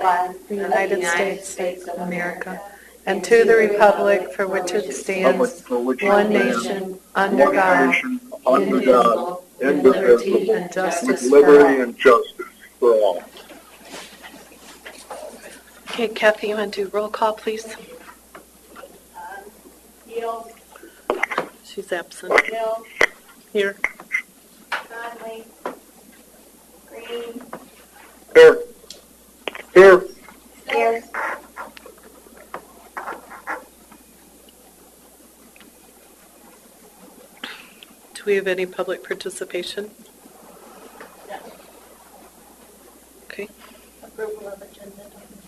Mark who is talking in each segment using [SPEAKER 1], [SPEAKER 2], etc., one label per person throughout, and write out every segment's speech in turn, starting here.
[SPEAKER 1] flag
[SPEAKER 2] the United States of America, and to the republic for which it stands, one nation, under God, indivisible, with liberty and justice for all. Okay, Kathy, you want to do roll call, please?
[SPEAKER 1] Yield,
[SPEAKER 2] She's absent.
[SPEAKER 1] Bill,
[SPEAKER 2] Here.
[SPEAKER 1] Conley, Green,
[SPEAKER 3] Here. Here.
[SPEAKER 1] Spears.
[SPEAKER 2] Do we have any public participation?
[SPEAKER 1] No.
[SPEAKER 2] Okay.
[SPEAKER 1] Approval of agenda.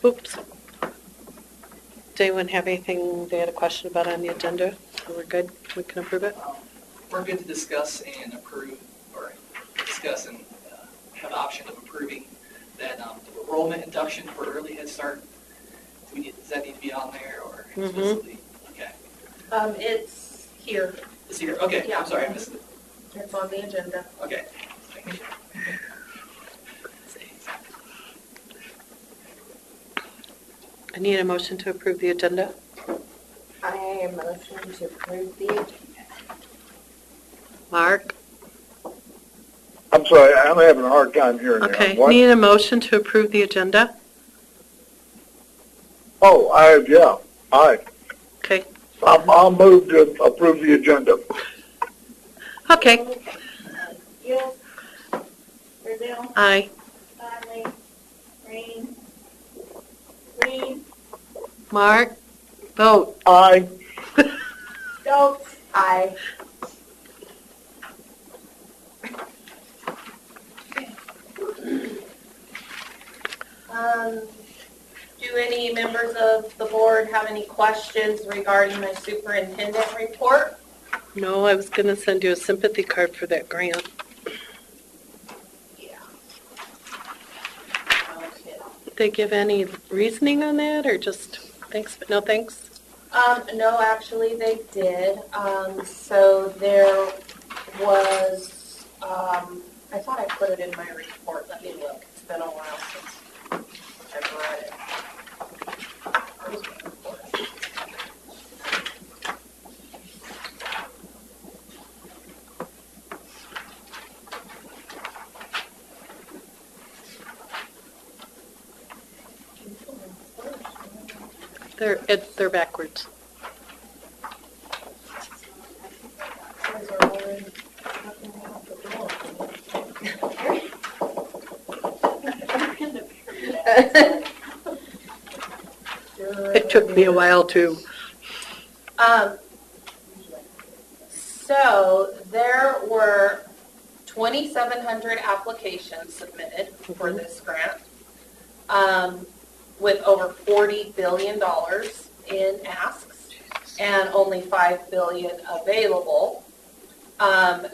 [SPEAKER 2] Oops. Does anyone have anything they had a question about on the agenda? So we're good? We can approve it?
[SPEAKER 4] We're good to discuss and approve, or discuss and have the option of approving that enrollment induction for early Head Start. Does that need to be on there or explicitly? Okay.
[SPEAKER 1] It's here.
[SPEAKER 4] It's here. Okay.
[SPEAKER 1] Yeah.
[SPEAKER 4] I'm sorry, I missed it.
[SPEAKER 1] It's on the agenda.
[SPEAKER 4] Okay. Thank you.
[SPEAKER 2] I need a motion to approve the agenda.
[SPEAKER 1] I motion to approve the agenda.
[SPEAKER 2] Mark?
[SPEAKER 3] I'm sorry, I'm having a hard time hearing you.
[SPEAKER 2] Okay,
[SPEAKER 3] What?
[SPEAKER 2] need a motion to approve the agenda?
[SPEAKER 3] Oh, aye.
[SPEAKER 2] Okay.
[SPEAKER 3] I'll move to approve the agenda.
[SPEAKER 2] Okay.
[SPEAKER 1] Yield, Brazil,
[SPEAKER 2] Aye.
[SPEAKER 1] Conley, Green, Green,
[SPEAKER 2] Mark? Vote.
[SPEAKER 3] Aye.
[SPEAKER 1] Stokes. Aye. Do any members of the board have any questions regarding the superintendent report?
[SPEAKER 2] No, I was going to send you a sympathy card for that grant.
[SPEAKER 1] Yeah. Okay.
[SPEAKER 2] Did they give any reasoning on that or just thanks but no thanks?
[SPEAKER 1] No, actually they did. So there was, I thought I put it in my report. Let me look. It's been a while since I've read it. Where's my report?
[SPEAKER 2] They're backwards.
[SPEAKER 1] Those are already knocking me off the door.
[SPEAKER 2] It took me a while too.
[SPEAKER 1] So there were 2,700 applications submitted for this grant, with over $40 billion in asks and only $5 billion available.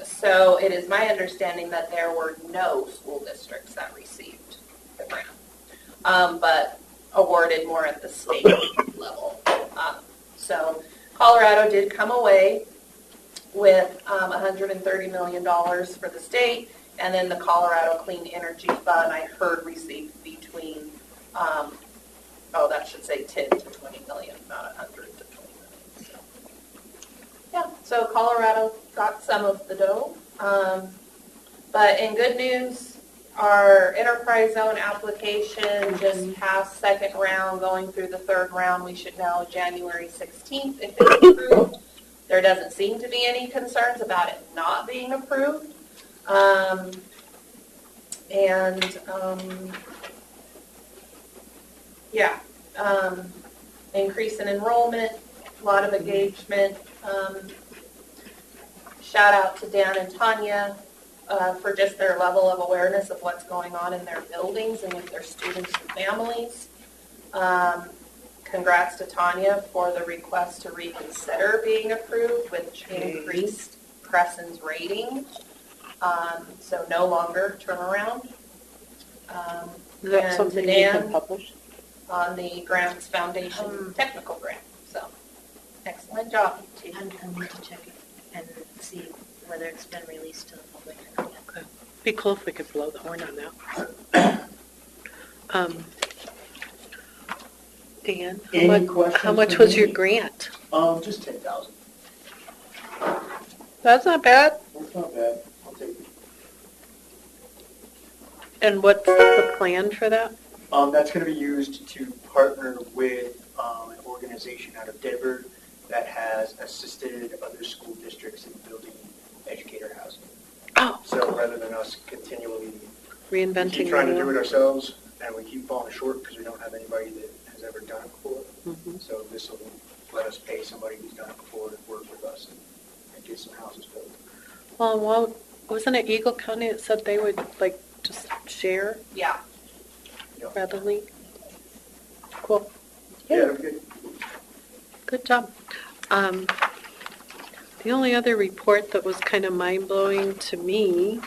[SPEAKER 1] So it is my understanding that there were no school districts that received the grant, but awarded more at the state level. So Colorado did come away with $130 million for the state, and then the Colorado Clean Energy Fund, I heard, received between, that should say 10 to 20 million, not 100 to 20 million. So, yeah, so Colorado got some of the dough. But in good news, our enterprise zone application just passed second round, going through the third round. We should know January 16th if it's approved. There doesn't seem to be any concerns about it not being approved. Increase in enrollment, a lot of engagement. Shout out to Dan and Tanya for just their level of awareness of what's going on in their buildings and with their students and families. Congrats to Tanya for the request to reconsider being approved, which increased Crescent's rating. So no longer turnaround.
[SPEAKER 2] Is that
[SPEAKER 1] And
[SPEAKER 2] something
[SPEAKER 1] to
[SPEAKER 2] you
[SPEAKER 1] Dan
[SPEAKER 2] can publish?
[SPEAKER 1] on the Grants Foundation technical grant. So excellent job, team.
[SPEAKER 5] I need to check it and see whether it's been released to the public or not yet.
[SPEAKER 2] Okay. Be cool if we could blow the horn on that. Dan,
[SPEAKER 6] Any questions
[SPEAKER 2] how much
[SPEAKER 6] for
[SPEAKER 2] was
[SPEAKER 6] me?
[SPEAKER 2] your grant?
[SPEAKER 6] Just 10,000.
[SPEAKER 2] That's not bad.
[SPEAKER 6] That's not bad. I'll take it.
[SPEAKER 2] And what's the plan for that?
[SPEAKER 6] That's going to be used to partner with an organization out of Denver that has assisted other school districts in building educator housing.
[SPEAKER 2] Oh,
[SPEAKER 6] So rather than us continually
[SPEAKER 2] reinventing
[SPEAKER 6] keep trying to
[SPEAKER 2] the
[SPEAKER 6] do
[SPEAKER 2] wheel.
[SPEAKER 6] it ourselves, and we keep falling short because we don't have anybody that has ever done it before.
[SPEAKER 2] Mhm.
[SPEAKER 6] So this will let us pay somebody who's done it before to work with us and get some houses built.
[SPEAKER 2] Well, wasn't it Eagle County that said they would like just share
[SPEAKER 1] Yeah.
[SPEAKER 2] readily? Cool.
[SPEAKER 6] Yeah, that'd be good.
[SPEAKER 2] Good job. The only other report that was kind of mind-blowing to me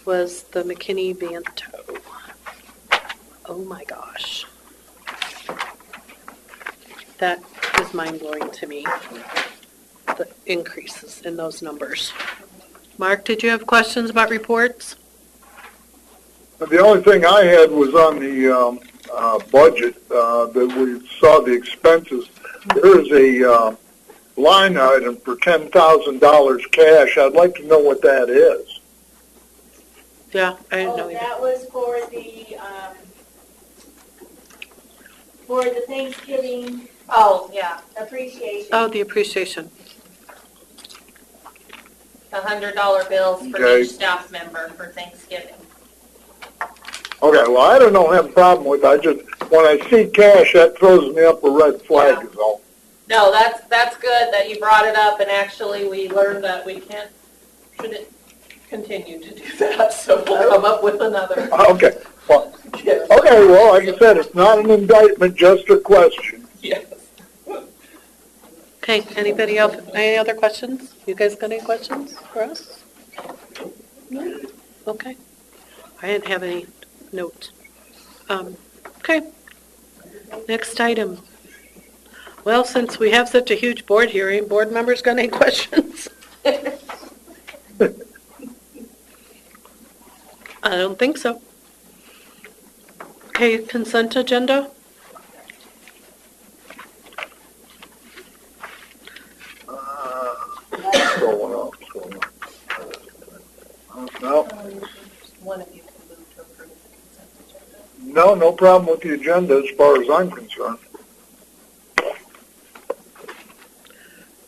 [SPEAKER 2] was the McKinney Vanto. Oh my gosh. That is mind-blowing to me, the increases in those numbers. Mark, did you have questions about reports?
[SPEAKER 3] The only thing I had was on the budget that we saw the expenses. There's a line item for $10,000 cash. I'd like to know what that is.
[SPEAKER 2] Yeah, I didn't know
[SPEAKER 7] Oh,
[SPEAKER 2] either.
[SPEAKER 7] that was for the Thanksgiving
[SPEAKER 1] Oh, yeah,
[SPEAKER 7] appreciation.
[SPEAKER 2] Oh, the appreciation.
[SPEAKER 1] the $100 bills for
[SPEAKER 3] Okay.
[SPEAKER 1] each staff member for Thanksgiving.
[SPEAKER 3] Okay, well, I don't have a problem with it. I just, when I see cash, that throws me up a red flag is all.
[SPEAKER 1] No, that's good that you brought it up, and actually we learned that we shouldn't continue to do that, so we'll come up with another.
[SPEAKER 3] Okay, well,
[SPEAKER 1] Yes.
[SPEAKER 3] okay, well, like I said, it's not an indictment, just a question.
[SPEAKER 1] Yes.
[SPEAKER 2] Okay, anybody else, any other questions? You guys got any questions for us? No? Okay. I didn't have any notes. Okay. Next item. Well, since we have such a huge board hearing, board members got any questions? I don't think so. Okay, consent agenda?
[SPEAKER 3] No,
[SPEAKER 1] One of you can move to approve the consent agenda.
[SPEAKER 3] no problem with the agenda as far as I'm concerned.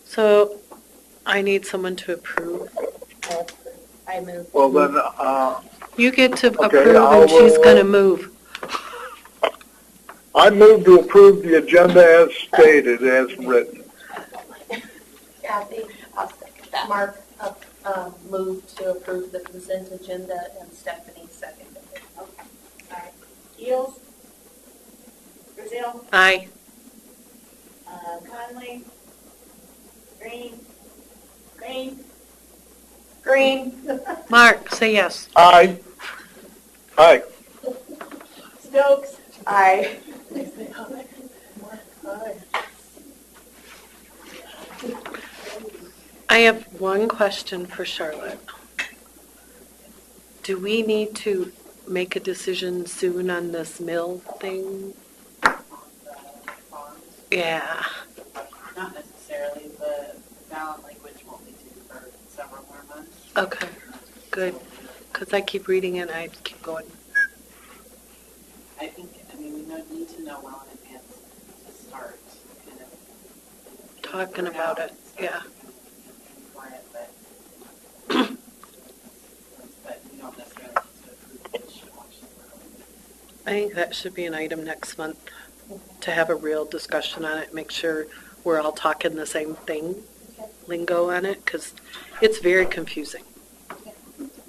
[SPEAKER 2] So I need someone to approve.
[SPEAKER 7] I moved.
[SPEAKER 3] Well, then,
[SPEAKER 2] You get to
[SPEAKER 3] Okay,
[SPEAKER 2] approve and
[SPEAKER 3] I'll,
[SPEAKER 2] she's going to move.
[SPEAKER 3] I move to approve the agenda as stated, as written.
[SPEAKER 1] Kathy, I'll second that. Mark, moved to approve the consent agenda, and Stephanie seconded it.
[SPEAKER 7] All right. Eels? Brazil?
[SPEAKER 2] Aye.
[SPEAKER 7] Conley? Green? Green?
[SPEAKER 1] Green.
[SPEAKER 2] Mark, say yes.
[SPEAKER 3] Aye. Aye.
[SPEAKER 7] Stokes?
[SPEAKER 1] Aye.
[SPEAKER 2] I have one question for Charlotte. Do we need to make a decision soon on this mill thing? Yeah.
[SPEAKER 8] Not necessarily, the ballot language won't be due for several more months.
[SPEAKER 2] Okay, good. Because I keep reading it and I keep going.
[SPEAKER 8] I mean, we need to know well in advance to start kind of.
[SPEAKER 2] Talking about it, yeah.
[SPEAKER 8] For it, but we don't necessarily need to approve it, should watch it.
[SPEAKER 2] I think that should be an item next month, to have a real discussion on it, make sure we're all talking the same thing, lingo on it, because it's very confusing.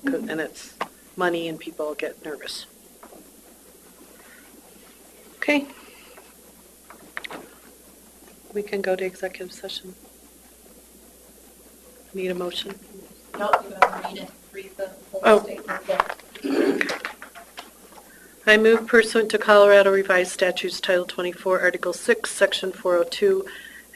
[SPEAKER 2] And it's money and people get nervous. Okay. We can go to executive session. Need a motion?
[SPEAKER 1] Nope, you have to read the
[SPEAKER 2] Oh.
[SPEAKER 1] whole statement.
[SPEAKER 2] I move pursuant to Colorado Revised Statutes Title 24, Article 6, Section 402,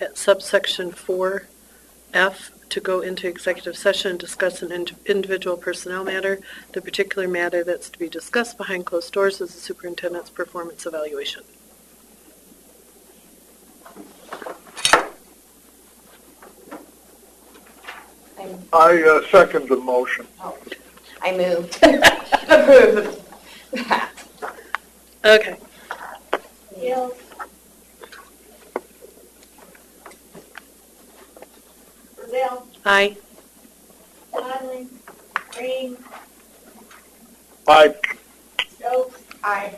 [SPEAKER 2] at subsection 4F, to go into executive session and discuss an individual personnel matter. The particular matter that's to be discussed behind closed doors is the superintendent's performance evaluation.
[SPEAKER 3] I second the motion.
[SPEAKER 1] I move to approve that.
[SPEAKER 2] Okay.
[SPEAKER 7] Fields. Brazil,
[SPEAKER 2] Aye.
[SPEAKER 7] Conley, Green,
[SPEAKER 3] Aye.
[SPEAKER 7] Stokes. Aye.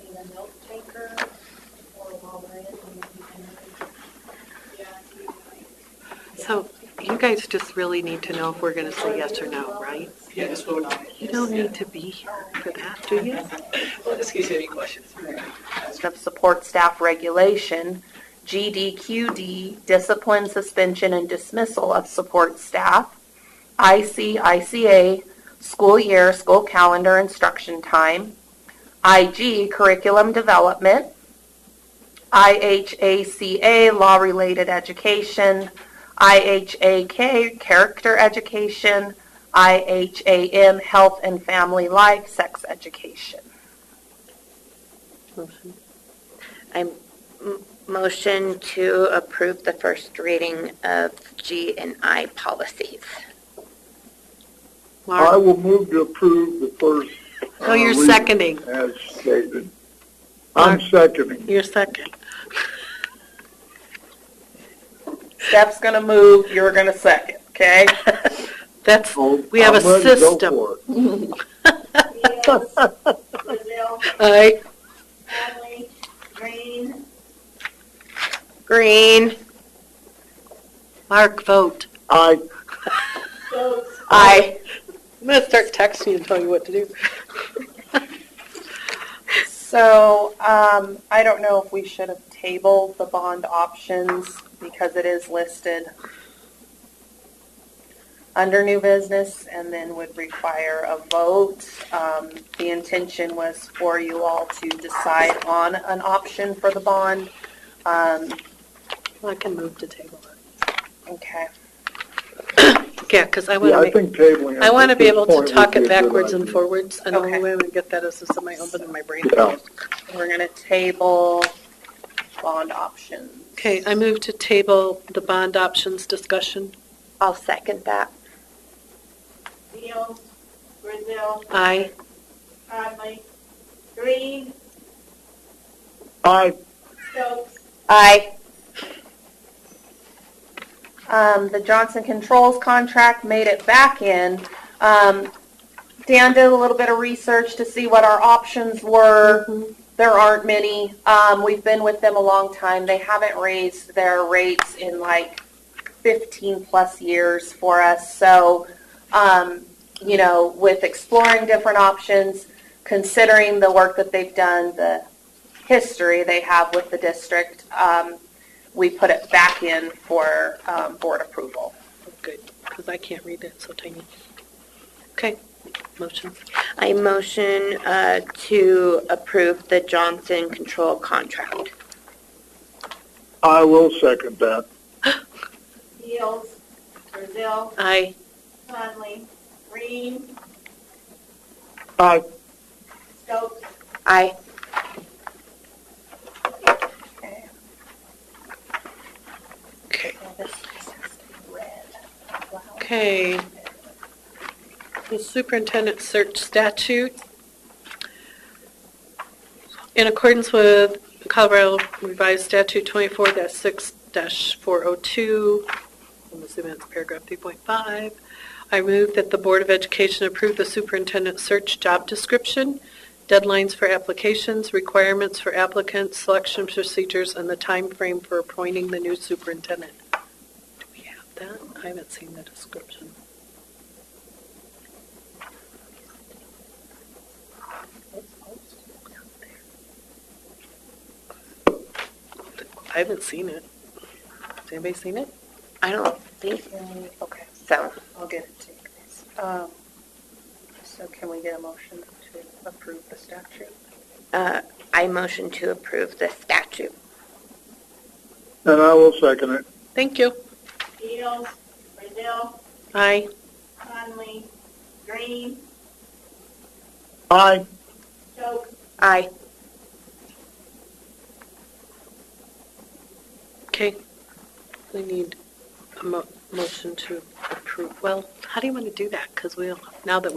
[SPEAKER 5] Need a note taker or while we're in,
[SPEAKER 2] So you guys just really need to know if we're going to say yes or no, right?
[SPEAKER 4] Yeah, just vote on it.
[SPEAKER 2] You don't need to be here for that, do you?
[SPEAKER 4] Well, just in case you have any questions.
[SPEAKER 1] Of support staff regulation, GDQD, discipline, suspension, and dismissal of support staff, ICICA, school year, school calendar, instruction time, IG, curriculum development, IHACA, law-related education, IHAK, character education, IHAM, health and family life, sex education.
[SPEAKER 2] Motion.
[SPEAKER 9] Motion to approve the first reading of G and I policies.
[SPEAKER 3] I
[SPEAKER 2] Mark?
[SPEAKER 3] will move to approve the first.
[SPEAKER 2] Oh, you're
[SPEAKER 3] reading
[SPEAKER 2] seconding.
[SPEAKER 3] As stated. I'm seconding.
[SPEAKER 2] You're second.
[SPEAKER 1] Steph's going to move, you're going to second, okay?
[SPEAKER 2] That's,
[SPEAKER 3] Oh,
[SPEAKER 2] we have
[SPEAKER 3] I'm
[SPEAKER 2] a
[SPEAKER 3] ready to go
[SPEAKER 2] system.
[SPEAKER 3] for it.
[SPEAKER 7] Fields, Brazil,
[SPEAKER 2] Aye.
[SPEAKER 7] Conley, Green,
[SPEAKER 9] Green.
[SPEAKER 2] Mark, vote.
[SPEAKER 3] Aye.
[SPEAKER 7] Stokes.
[SPEAKER 9] Aye.
[SPEAKER 2] I'm going to start texting you and tell you what to do.
[SPEAKER 1] So, I don't know if we should have tabled the bond options because it is listed under new business and then would require a vote. The intention was for you all to decide on an option for the bond.
[SPEAKER 2] I can move to table it.
[SPEAKER 1] Okay.
[SPEAKER 2] Yeah, because I
[SPEAKER 3] Yeah,
[SPEAKER 2] want
[SPEAKER 3] I
[SPEAKER 2] to
[SPEAKER 3] think tabling it
[SPEAKER 2] I want to
[SPEAKER 3] at
[SPEAKER 2] be
[SPEAKER 3] this
[SPEAKER 2] able to
[SPEAKER 3] point
[SPEAKER 2] talk
[SPEAKER 3] would
[SPEAKER 2] it
[SPEAKER 3] be a good
[SPEAKER 2] backwards and
[SPEAKER 3] idea.
[SPEAKER 2] forwards, and the only
[SPEAKER 1] Okay.
[SPEAKER 2] way I would get that is if somebody opened my brain.
[SPEAKER 3] Yeah.
[SPEAKER 1] We're going to table bond options.
[SPEAKER 2] Okay, I move to table the bond options discussion.
[SPEAKER 9] I'll second that.
[SPEAKER 7] Fields, Brazil,
[SPEAKER 2] Aye.
[SPEAKER 7] Conley, Green,
[SPEAKER 3] Aye.
[SPEAKER 7] Stokes.
[SPEAKER 9] Aye.
[SPEAKER 1] The Johnson Controls contract made it back in. Dan did a little bit of research to see what our options were. There aren't many. We've been with them a long time. They haven't raised their rates in like 15 plus years for us. So, you know, with exploring different options, considering the work that they've done, the history they have with the district, we put it back in for board approval.
[SPEAKER 2] Good, because I can't read it, so tiny. Okay, motion.
[SPEAKER 9] I motion to approve the Johnson Control contract.
[SPEAKER 3] I will second that.
[SPEAKER 7] Fields, Brazil,
[SPEAKER 2] Aye.
[SPEAKER 7] Conley, Green,
[SPEAKER 3] Aye.
[SPEAKER 7] Stokes.
[SPEAKER 9] Aye.
[SPEAKER 1] Okay.
[SPEAKER 2] Okay.
[SPEAKER 1] Now this has to be read.
[SPEAKER 2] Okay. The superintendent search statute. In accordance with Colorado Revised Statute 24-6-402, I'm assuming it's paragraph 3.5, I move that the Board of Education approve the superintendent search job description, deadlines for applications, requirements for applicants, selection procedures, and the time frame for appointing the new superintendent. Do we have that? I haven't seen the description. I haven't seen it. Has anybody seen it?
[SPEAKER 9] I don't think
[SPEAKER 1] Okay,
[SPEAKER 9] so.
[SPEAKER 1] I'll get it to you guys. So can we get a motion to approve the statute?
[SPEAKER 9] I motion to approve the statute.
[SPEAKER 3] And I will second it.
[SPEAKER 2] Thank you.
[SPEAKER 7] Fields, Brazil,
[SPEAKER 2] Aye.
[SPEAKER 7] Conley, Green,
[SPEAKER 3] Aye.
[SPEAKER 7] Stokes.
[SPEAKER 9] Aye.
[SPEAKER 2] Okay, we need a motion to approve. Well, how do you want to do that? Because now that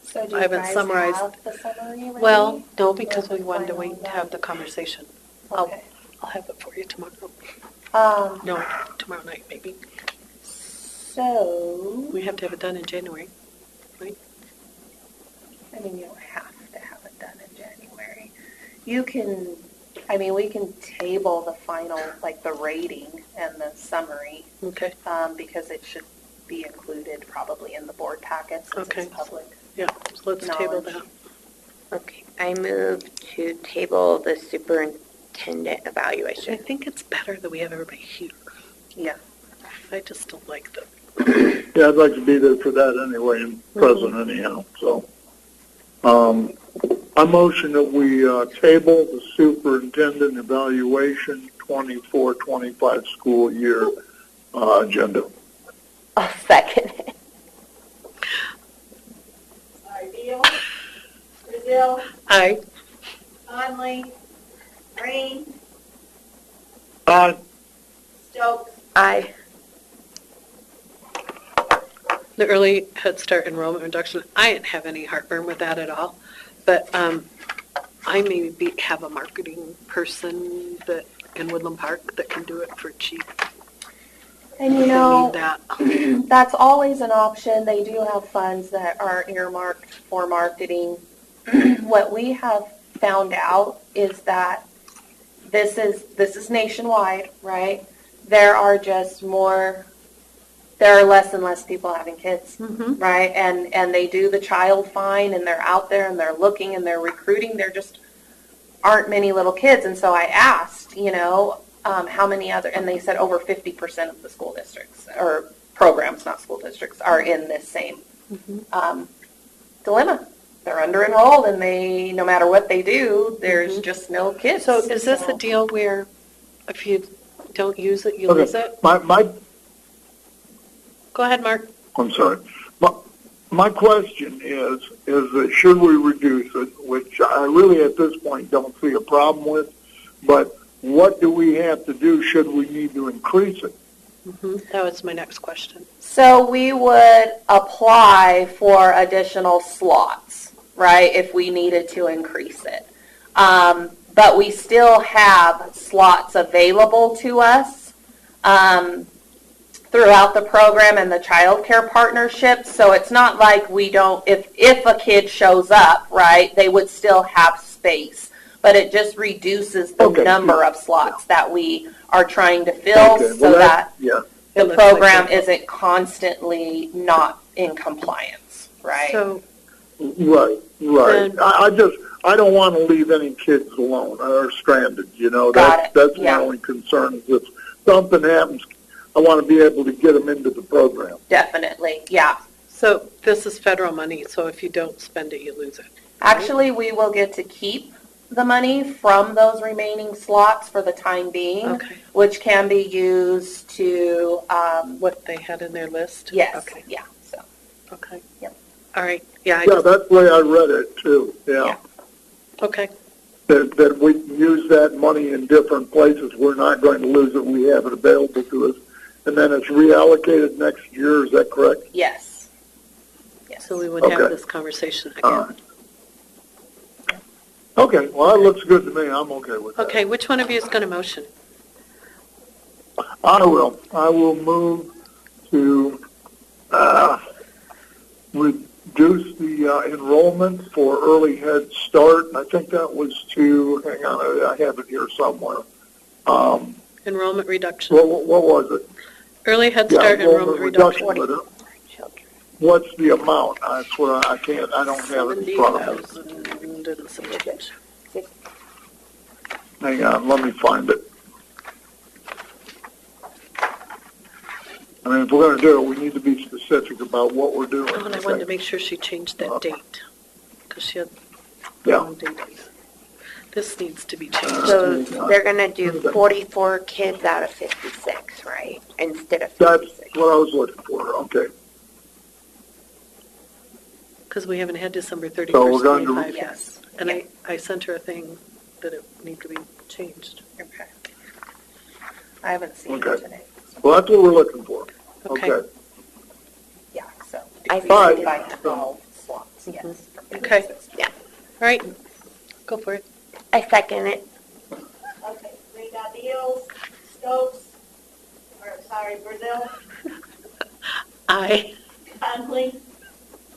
[SPEAKER 1] So do
[SPEAKER 2] I
[SPEAKER 1] you
[SPEAKER 2] haven't
[SPEAKER 1] guys
[SPEAKER 2] summarized-
[SPEAKER 1] have the summary already?
[SPEAKER 2] well, no, because
[SPEAKER 1] Or
[SPEAKER 2] we wanted to
[SPEAKER 1] final
[SPEAKER 2] wait to have the conversation.
[SPEAKER 1] Okay.
[SPEAKER 2] I'll have it for you tomorrow.
[SPEAKER 1] Um,
[SPEAKER 2] No, tomorrow night, maybe.
[SPEAKER 1] so,
[SPEAKER 2] We have to have it done in January.
[SPEAKER 1] I mean, you don't have to have it done in January. You can, I mean, we can table the final, like the rating and the summary,
[SPEAKER 2] Okay,
[SPEAKER 1] because it should be included probably in the board packet since
[SPEAKER 2] Okay.
[SPEAKER 1] it's public.
[SPEAKER 2] yeah, so let's table
[SPEAKER 1] Knowledge.
[SPEAKER 2] that.
[SPEAKER 9] Okay, I move to table the superintendent
[SPEAKER 2] I
[SPEAKER 9] evaluation.
[SPEAKER 2] think it's better that we have everybody here.
[SPEAKER 1] Yeah.
[SPEAKER 2] I just don't like the,
[SPEAKER 3] Yeah, I'd like to be there for that anyway, and present anyhow, so. I motion that we table the superintendent evaluation 24-25 school year agenda.
[SPEAKER 9] I'll second it.
[SPEAKER 7] Sorry, Beal, Brazil,
[SPEAKER 2] aye.
[SPEAKER 7] Conley, Green,
[SPEAKER 3] Aye.
[SPEAKER 7] Stokes,
[SPEAKER 9] Aye.
[SPEAKER 2] The early Head Start enrollment reduction, I didn't have any heartburn with that at all, but I maybe have a marketing person that in Woodland Park that can do it for cheap.
[SPEAKER 1] And you
[SPEAKER 2] They
[SPEAKER 1] know,
[SPEAKER 2] need that.
[SPEAKER 1] that's always an option. They do have funds that are earmarked for marketing. What we have found out is that this is nationwide, right? There are less and less people having kids,
[SPEAKER 2] Mhm.
[SPEAKER 1] right? And they do the child find, and they're out there and they're looking and they're recruiting. There just aren't many little kids. And so I asked, how many other, and they said over 50% of the school districts, or programs, not school districts, are in this same dilemma. They're under-enrolled, and no matter what they do, there's just no kids.
[SPEAKER 2] So is this a deal where if you don't use it, you
[SPEAKER 3] Okay.
[SPEAKER 2] lose it? Go ahead, Mark.
[SPEAKER 3] I'm sorry. My question is that should we reduce it, which I really at this point don't see a problem with, but what do we have to do should we need to increase it?
[SPEAKER 2] That was my next question.
[SPEAKER 1] So we would apply for additional slots, right, if we needed to increase it. But we still have slots available to us throughout the program and the child care partnership. So it's not like we don't, if a kid shows up, right, they would still have space. But it just reduces the number of slots that we are trying to fill so that the program isn't constantly not in compliance, right?
[SPEAKER 2] So,
[SPEAKER 3] Right.
[SPEAKER 2] Then-
[SPEAKER 3] I don't want to leave any kids alone or stranded,
[SPEAKER 1] Got it.
[SPEAKER 3] That's my
[SPEAKER 1] Yeah.
[SPEAKER 3] only concern. If something happens, I want to be able to get them into the program.
[SPEAKER 1] Definitely, yeah.
[SPEAKER 2] so this is federal money, so if you don't spend it, you lose it.
[SPEAKER 1] Actually, we will get to keep the money from those remaining slots for the time being,
[SPEAKER 2] Okay.
[SPEAKER 1] which can be used to,
[SPEAKER 2] What they had in their list?
[SPEAKER 1] yes,
[SPEAKER 2] Okay,
[SPEAKER 1] yeah, so.
[SPEAKER 2] okay.
[SPEAKER 1] Yep.
[SPEAKER 2] All right, yeah,
[SPEAKER 3] Yeah, that's the way I read it too,
[SPEAKER 1] Yeah.
[SPEAKER 2] okay.
[SPEAKER 3] That we can use that money in different places. We're not going to lose it. We have it available to us. And then it's reallocated next year, is that correct?
[SPEAKER 1] Yes. Yes.
[SPEAKER 2] So we would have
[SPEAKER 3] Okay.
[SPEAKER 2] this conversation
[SPEAKER 3] All
[SPEAKER 2] again.
[SPEAKER 3] right. Okay, well, that looks good to me. I'm okay with that.
[SPEAKER 2] Okay, which one of you is going to motion?
[SPEAKER 3] I will move to reduce the enrollment for early Head Start. I think that was to, hang on, I have it here somewhere.
[SPEAKER 2] Enrollment reduction.
[SPEAKER 3] What was it?
[SPEAKER 2] Early Head
[SPEAKER 3] Yeah,
[SPEAKER 2] Start enrollment reduction.
[SPEAKER 3] but, what's the amount? That's what I don't have it in front of me.
[SPEAKER 2] 70,000 and some change.
[SPEAKER 3] Hang on, let me find it. I mean, if we're going to do it, we need to be specific about what we're doing.
[SPEAKER 2] Oh, and I wanted to make sure she changed that date, because she had the
[SPEAKER 3] Yeah.
[SPEAKER 2] wrong date. This needs to be changed.
[SPEAKER 9] So they're going to do 44 kids out of 56, right? Instead of
[SPEAKER 3] That's
[SPEAKER 9] 56.
[SPEAKER 3] what I was looking for, okay.
[SPEAKER 2] Because we haven't had December
[SPEAKER 3] So we're
[SPEAKER 2] 31st,
[SPEAKER 3] going to-
[SPEAKER 2] 25 yet.
[SPEAKER 1] Yes.
[SPEAKER 2] And I sent her a thing that it needed to be changed.
[SPEAKER 1] Okay. I haven't seen it
[SPEAKER 3] Okay.
[SPEAKER 1] today.
[SPEAKER 3] Well, that's what we're looking for.
[SPEAKER 2] Okay.
[SPEAKER 3] Okay.
[SPEAKER 1] Yeah, so.
[SPEAKER 9] I
[SPEAKER 1] Increasing
[SPEAKER 3] see.
[SPEAKER 1] by 12 slots, yes.
[SPEAKER 2] Okay.
[SPEAKER 9] Yeah.
[SPEAKER 2] All right, go for it.
[SPEAKER 9] I second it.
[SPEAKER 7] Okay, we got Beals, Stokes, Brazil,
[SPEAKER 2] Aye.
[SPEAKER 7] Conley,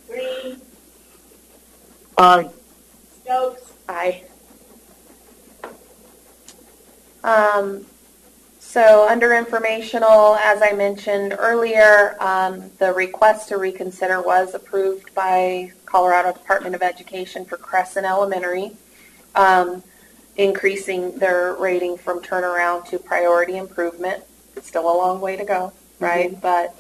[SPEAKER 7] Green,
[SPEAKER 3] Aye.
[SPEAKER 7] Stokes,
[SPEAKER 9] Aye.
[SPEAKER 1] So under informational, as I mentioned earlier, the request to reconsider was approved by Colorado Department of Education for Crescent Elementary, increasing their rating from turnaround to priority improvement. It's still a long way to go, right? But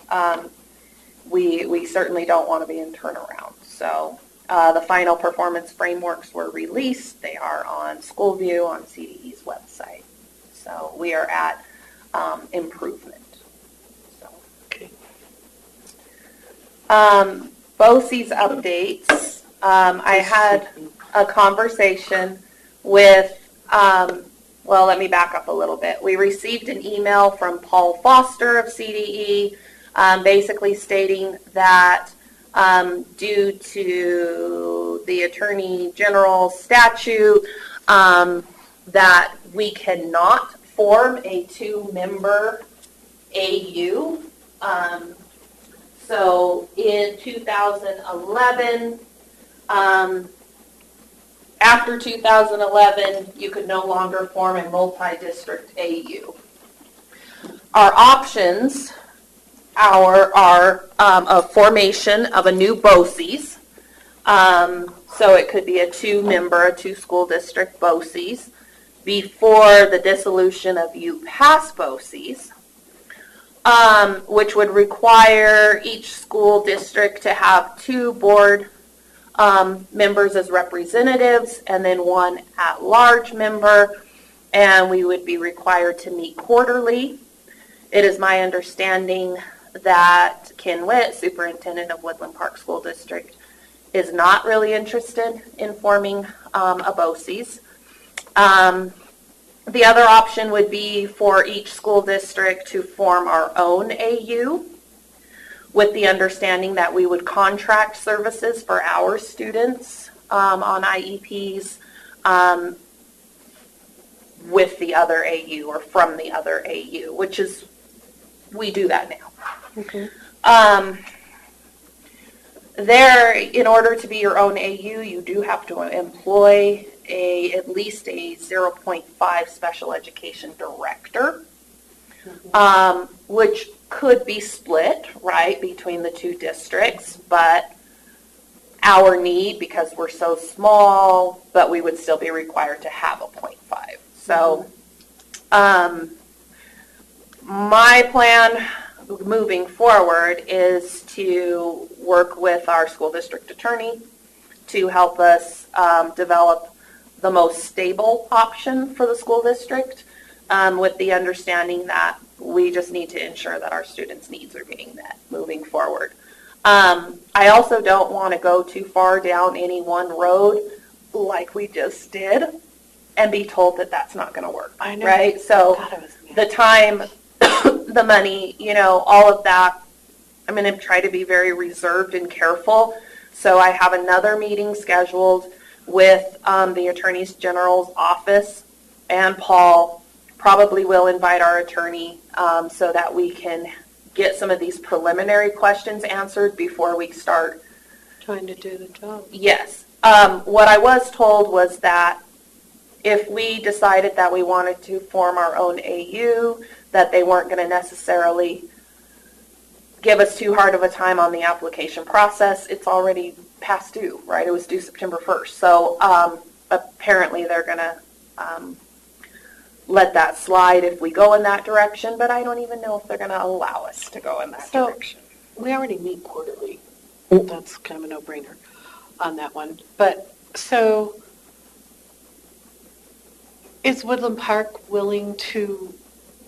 [SPEAKER 1] we certainly don't want to be in turnaround. So the final performance frameworks were released. They are on SchoolView on CDE's website. So we are at improvement. So.
[SPEAKER 2] Okay.
[SPEAKER 1] BOCES updates. I had a conversation with, well, let me back up a little bit. We received an email from Paul Foster of CDE, basically stating that due to the Attorney General's statute, that we cannot form a 2-member AU. So in 2011, after 2011, you could no longer form a multi-district AU. Our options are a formation of a new BOCES. So it could be a 2-member, a 2-school district BOCES before the dissolution of UPass BOCES, which would require each school district to have 2 board members as representatives and then 1 at-large member, and we would be required to meet quarterly. It is my understanding that Ken Witt, superintendent of Woodland Park School District, is not really interested in forming a BOCES. The other option would be for each school district to form our own AU, with the understanding that we would contract services for our students on IEPs with the other AU or from the other AU, which is, we do that now.
[SPEAKER 2] Okay.
[SPEAKER 1] In order to be your own AU, you do have to employ at least a 0.5 special education director, which could be split, right, between the 2 districts, but our need, because we're so small, but we would still be required to have a 0.5. So my plan moving forward is to work with our school district attorney to help us develop the most stable option for the school district, with the understanding that we just need to ensure that our students' needs are being met moving forward. I also don't want to go too far down any one road like we just did and be told that that's not going to work.
[SPEAKER 2] I know.
[SPEAKER 1] Right? So the time, the money, all of that, I'm going to try to be very reserved and careful. So I have another meeting scheduled with the Attorney General's office, and Paul probably will invite our attorney so that we can get some of these preliminary questions answered before we start.
[SPEAKER 2] Trying to do the job.
[SPEAKER 1] Yes. What I was told was that if we decided that we wanted to form our own AU, that they weren't going to necessarily give us too hard of a time on the application process. It's already past due, right? It was due September 1st. So apparently they're going to let that slide if we go in that direction, but I don't even know if they're going to allow us to go in that direction.
[SPEAKER 2] We already meet quarterly. That's kind of a no-brainer on that one. But so is Woodland Park willing to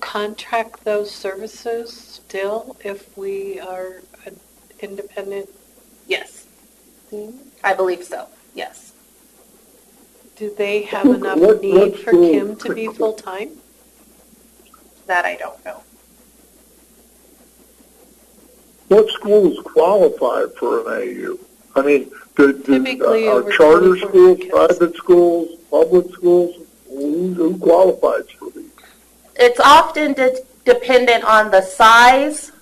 [SPEAKER 2] contract those services still if we are an independent?
[SPEAKER 1] Yes. I believe so. Yes.
[SPEAKER 2] Do they have enough
[SPEAKER 3] What
[SPEAKER 2] need for
[SPEAKER 3] school-
[SPEAKER 2] Kim to be full-time?
[SPEAKER 1] That I don't know.
[SPEAKER 3] What schools qualify for an AU? I mean,
[SPEAKER 2] Typically
[SPEAKER 3] are
[SPEAKER 2] over
[SPEAKER 3] charter
[SPEAKER 2] 24
[SPEAKER 3] schools,
[SPEAKER 2] kids.
[SPEAKER 3] private schools, public schools, who qualifies for these?
[SPEAKER 1] It's often dependent on the size,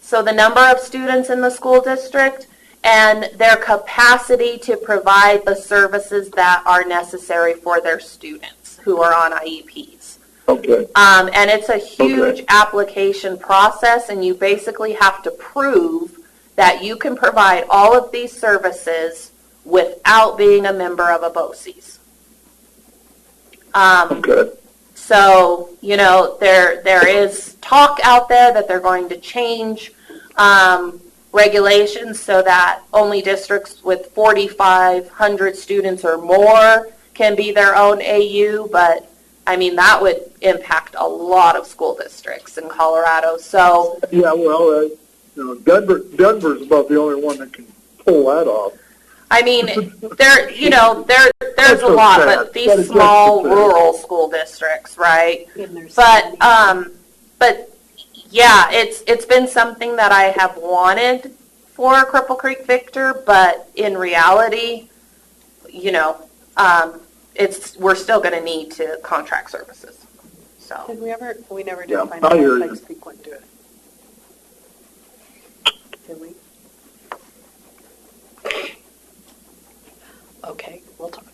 [SPEAKER 1] so the number of students in the school district, and their capacity to provide the services that are necessary for their students who are on IEPs.
[SPEAKER 3] Okay.
[SPEAKER 1] And it's a huge application process, and you basically have to prove that you can provide all of these services without being a member of a BOCES.
[SPEAKER 3] Okay.
[SPEAKER 1] So, you know, there is talk out there that they're going to change regulations so that only districts with 4,500 students or more can be their own AU, but I mean, that would impact a lot of school districts in Colorado. So,
[SPEAKER 3] Yeah, well, you know, Denver's about the only one that can pull that off.
[SPEAKER 1] I mean, there's
[SPEAKER 3] That's
[SPEAKER 1] a lot,
[SPEAKER 3] so sad.
[SPEAKER 1] but these
[SPEAKER 3] That is
[SPEAKER 1] small
[SPEAKER 3] just sad.
[SPEAKER 1] rural school districts, right?
[SPEAKER 5] And there's
[SPEAKER 1] But yeah, it's been something that I have wanted for Cripple Creek Victor, but in reality, you know, we're still going to need to contract services. So
[SPEAKER 2] Did we never did
[SPEAKER 3] Yeah,
[SPEAKER 2] find
[SPEAKER 3] I
[SPEAKER 2] out
[SPEAKER 3] hear
[SPEAKER 2] if
[SPEAKER 3] you.
[SPEAKER 2] Pikes Peak wouldn't do it. Did we? Okay, we'll talk.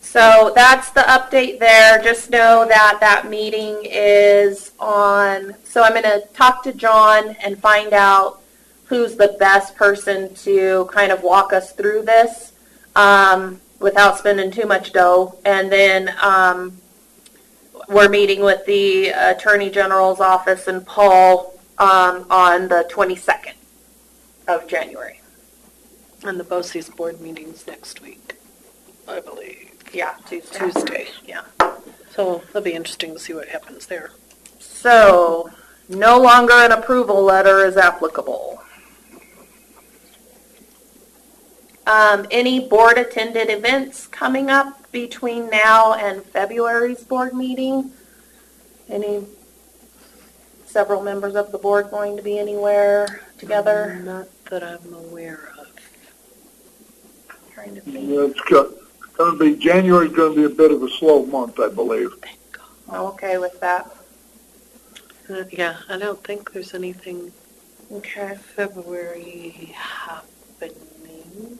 [SPEAKER 1] So that's the update there. Just know that that meeting is on. So I'm going to talk to John and find out who's the best person to kind of walk us through this without spending too much dough. And then we're meeting with the Attorney General's office and Paul on the 22nd of January.
[SPEAKER 2] And the BOCES board meeting's next week, I believe.
[SPEAKER 1] Yeah, Tuesday.
[SPEAKER 2] Tuesday.
[SPEAKER 1] Yeah.
[SPEAKER 2] So it'll be interesting to see what happens there.
[SPEAKER 1] So, no longer an approval letter is applicable. Any board-attended events coming up between now and February's board meeting? Several members of the board going to be anywhere together?
[SPEAKER 2] Not that I'm aware of.
[SPEAKER 1] Trying to think.
[SPEAKER 3] It's going to be, January's going to be a bit of a slow month, I believe.
[SPEAKER 2] Thank God.
[SPEAKER 1] I'm okay with that.
[SPEAKER 2] Yeah, I don't think there's anything
[SPEAKER 1] Okay.
[SPEAKER 2] February happening.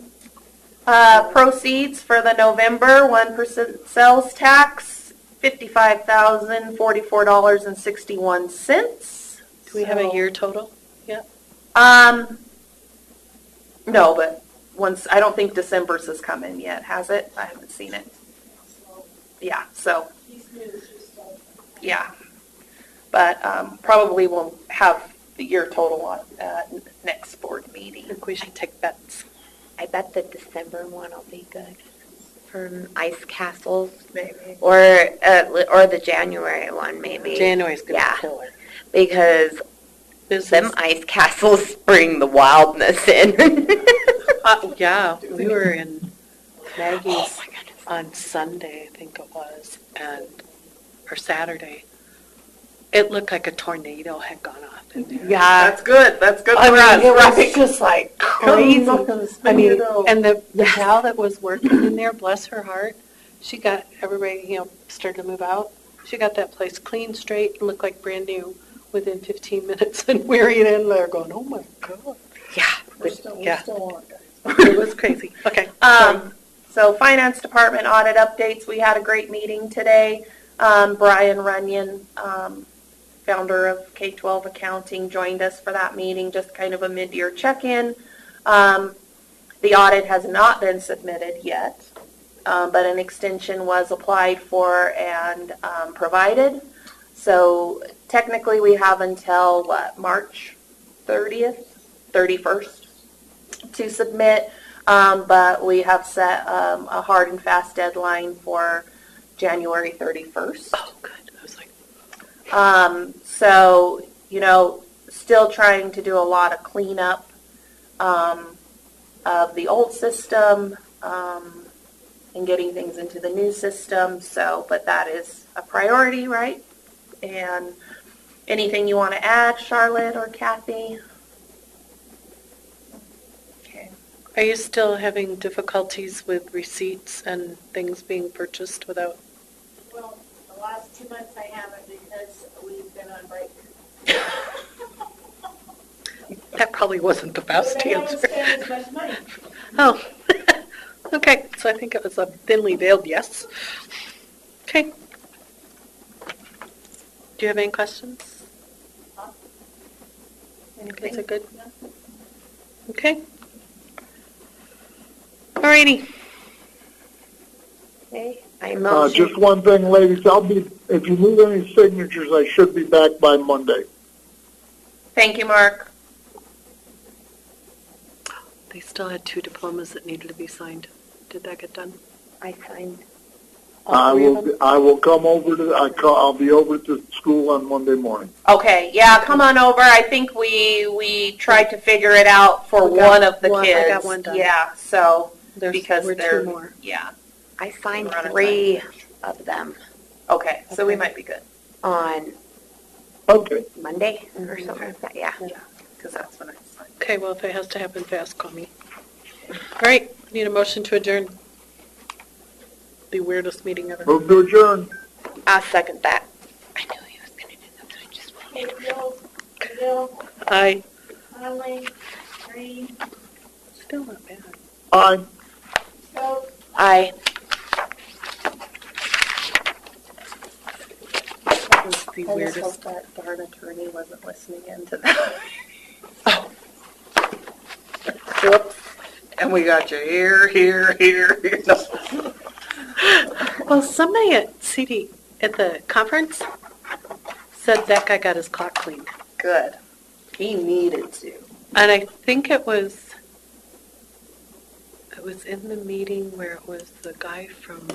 [SPEAKER 1] Proceeds for the November 1% sales tax, $55,044.61.
[SPEAKER 2] Do we have a year total yet?
[SPEAKER 1] No, but I don't think December's has come in yet, has it? I haven't seen it. Yeah, so, yeah. But probably we'll have the year total on next board meeting.
[SPEAKER 2] I think we should take bets.
[SPEAKER 9] I bet the December one will be good for ice castles,
[SPEAKER 1] Maybe.
[SPEAKER 9] or the January one maybe.
[SPEAKER 2] January's gonna
[SPEAKER 9] Yeah.
[SPEAKER 2] be killer.
[SPEAKER 9] Because
[SPEAKER 2] Business.
[SPEAKER 9] them ice castles bring the wildness in.
[SPEAKER 2] Yeah, we were in Maggie's
[SPEAKER 9] Oh my goodness.
[SPEAKER 2] on Sunday, I think it was, or Saturday. It looked like a tornado had gone off in there.
[SPEAKER 9] Yeah.
[SPEAKER 1] That's good. That's good for
[SPEAKER 2] I mean,
[SPEAKER 1] us,
[SPEAKER 2] it was
[SPEAKER 1] right?
[SPEAKER 2] just like crazy.
[SPEAKER 1] Come on,
[SPEAKER 2] I mean,
[SPEAKER 1] tornado.
[SPEAKER 2] and the gal that was working in there, bless her heart, she got everybody, started to move out. She got that place clean, straight, and looked like brand new within 15 minutes, and we're in there going, oh my God.
[SPEAKER 9] Yeah.
[SPEAKER 2] Yeah. It was crazy. Okay.
[SPEAKER 1] So Finance Department audit updates. We had a great meeting today. Brian Runyon, founder of K-12 Accounting, joined us for that meeting, just kind of a mid-year check-in. The audit has not been submitted yet, but an extension was applied for and provided. So technically we have until, March 31st to submit, but we have set a hard and fast deadline for January 31st.
[SPEAKER 2] Oh, good. I was like,
[SPEAKER 1] So, still trying to do a lot of cleanup of the old system, and getting things into the new system. So, but that is a priority, right? And anything you want to add, Charlotte or Kathy? Okay.
[SPEAKER 2] Are you still having difficulties with receipts and things being purchased without?
[SPEAKER 7] Well, the last 2 months I haven't because we've been on break.
[SPEAKER 2] That probably wasn't the best
[SPEAKER 7] But I haven't
[SPEAKER 2] answer.
[SPEAKER 7] spent as much money.
[SPEAKER 2] Oh, okay, so I think it was a thinly veiled yes. Okay. Do you have any questions? You guys are good? Okay. Alrighty.
[SPEAKER 9] Okay, I motion.
[SPEAKER 3] Just one thing, ladies, if you need any signatures, I should be back by Monday.
[SPEAKER 1] Thank you, Mark.
[SPEAKER 2] They still had 2 diplomas that needed to be signed. Did that get done?
[SPEAKER 9] I signed.
[SPEAKER 2] All 3 of them?
[SPEAKER 3] I will come over I'll be over to school on Monday morning.
[SPEAKER 1] Okay, yeah, come on over. I think we tried to figure it out for
[SPEAKER 2] We got
[SPEAKER 1] one of the
[SPEAKER 2] one- I
[SPEAKER 1] kids.
[SPEAKER 2] got one done.
[SPEAKER 1] Yeah, so
[SPEAKER 2] There were
[SPEAKER 1] they're
[SPEAKER 2] 2 more.
[SPEAKER 1] yeah.
[SPEAKER 9] I signed
[SPEAKER 1] We're on a
[SPEAKER 9] 3 of them
[SPEAKER 1] Okay, so we
[SPEAKER 2] Okay.
[SPEAKER 1] might be good
[SPEAKER 9] on
[SPEAKER 3] Okay.
[SPEAKER 9] Monday or
[SPEAKER 2] Mhm.
[SPEAKER 9] something like that, yeah.
[SPEAKER 1] because that's when I signed.
[SPEAKER 2] Okay, well, if it has to happen fast, call me. All right, need a motion to adjourn. The weirdest meeting ever.
[SPEAKER 3] Move to adjourn.
[SPEAKER 9] I'll second that. I knew he was going to do that, but I just wanted
[SPEAKER 7] Okay, Bill, Bill,
[SPEAKER 2] Aye.
[SPEAKER 7] Conley, Green,
[SPEAKER 2] Still not bad.
[SPEAKER 3] Aye.
[SPEAKER 7] Stokes,
[SPEAKER 9] Aye.
[SPEAKER 2] That was the
[SPEAKER 1] I just
[SPEAKER 2] weirdest.
[SPEAKER 1] hope that darn attorney wasn't listening in to that.
[SPEAKER 8] Whoops. And we got you here.
[SPEAKER 2] Well, somebody at at the conference said that guy got his clock cleaned.
[SPEAKER 8] Good. He needed to.
[SPEAKER 2] And I think it was in the meeting where it was the guy from